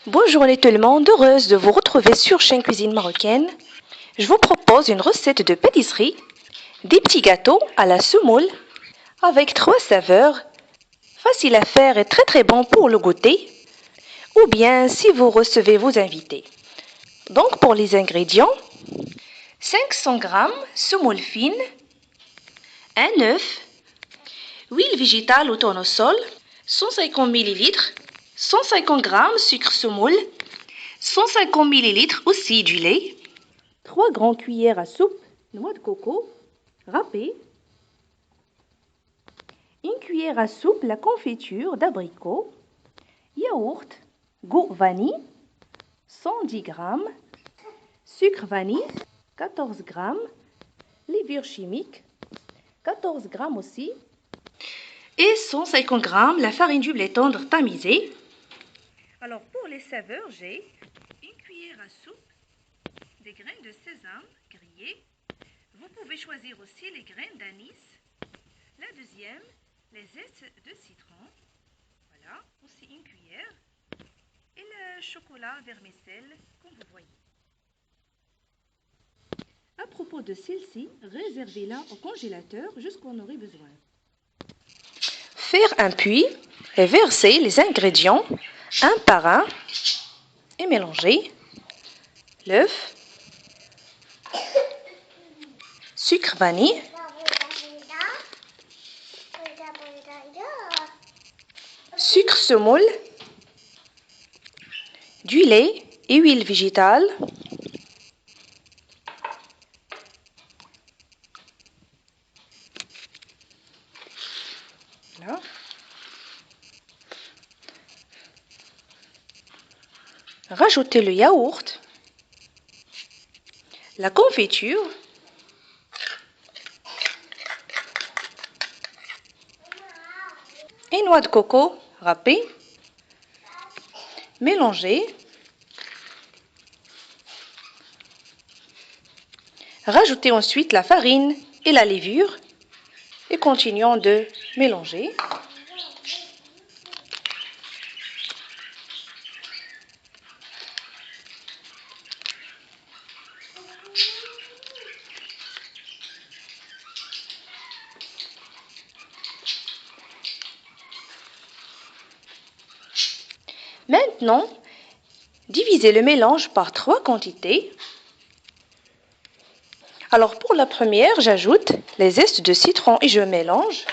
Bonjour tout le monde, heureuse de vous retrouver sur Chaîne Cuisine Marocaine. Je vous propose une recette de pâtisserie, des petits gâteaux à la semoule avec 3 saveurs, facile à faire et très bon pour le goûter, ou bien si vous recevez vos invités. Donc pour les ingrédients, 500 g semoule fine, un œuf, huile végétale au tournesol, 150 ml, 150 g sucre semoule, 150 ml aussi du lait, 3 grandes cuillères à soupe noix de coco râpée, une cuillère à soupe la confiture d'abricot, yaourt, goût vanille, 110 g, sucre vanille, 14 g, levure chimique, 14 g aussi, et 150 g la farine du blé tendre tamisée. Alors pour les saveurs, j'ai une cuillère à soupe des graines de sésame grillées. Vous pouvez choisir aussi les graines d'anis. La deuxième, les zestes de citron. Voilà, aussi une cuillère. Et le chocolat vermicelle, comme vous voyez. À propos de celle-ci, réservez-la au congélateur jusqu'on en aurait besoin. Faire un puits et verser les ingrédients un par un et mélanger l'œuf, sucre vanille, sucre semoule, du lait et huile végétale, voilà. Rajoutez le yaourt, la confiture, et noix de coco râpée. Mélangez. Rajoutez ensuite la farine et la levure et continuons de mélanger. Maintenant, divisez le mélange par 3 quantités. Alors pour la première, j'ajoute les zestes de citron et je mélange.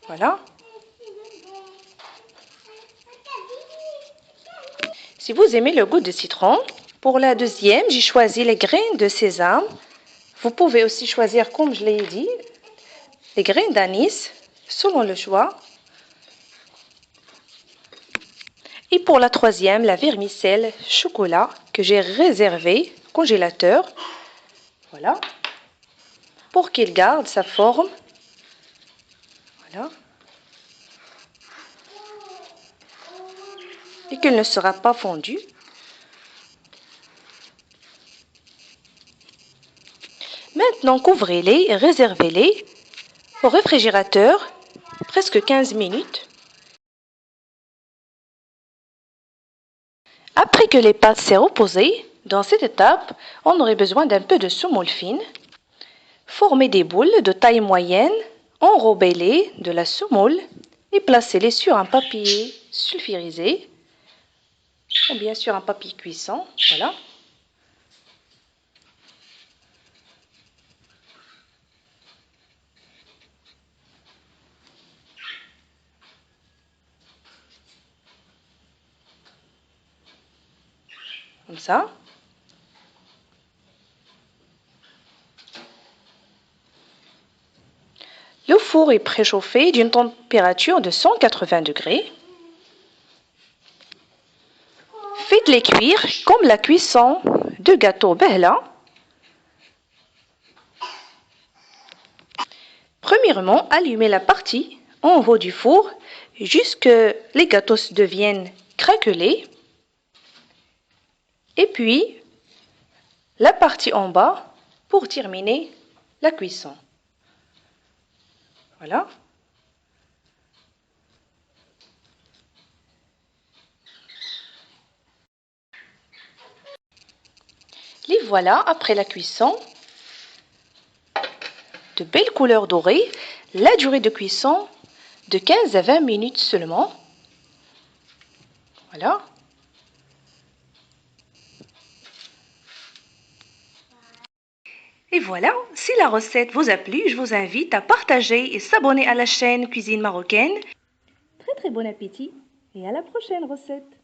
Voilà. Si vous aimez le goût de citron, pour la deuxième, j'ai choisi les graines de sésame. Vous pouvez aussi choisir, comme je l'ai dit, les graines d'anis, selon le choix. Et pour la troisième, la vermicelle chocolat que j'ai réservé au congélateur. Voilà. Pour qu'il garde sa forme. Voilà. Et qu'elle ne sera pas fondue. Maintenant, couvrez-les et réservez-les au réfrigérateur presque 15 minutes. Après que les pâtes s'est reposées, dans cette étape, on aurait besoin d'un peu de semoule fine. Formez des boules de taille moyenne, enrobez-les de la semoule et placez-les sur un papier sulfurisé ou bien sur un papier cuisson. Voilà. Comme ça. Le four est préchauffé d'une température de 180 degrés. Faites-les cuire comme la cuisson de gâteau Behla. Premièrement, allumez la partie en haut du four jusqu'à ce que les gâteaux deviennent craquelés. Et puis, la partie en bas pour terminer la cuisson. Voilà. voilà, après la cuisson, de belles couleurs dorées. La durée de cuisson de 15 à 20 minutes seulement. Voilà. Et voilà, si la recette vous a plu, je vous invite à partager et s'abonner à la chaîne Cuisine Marocaine. Très très bon appétit et à la prochaine recette.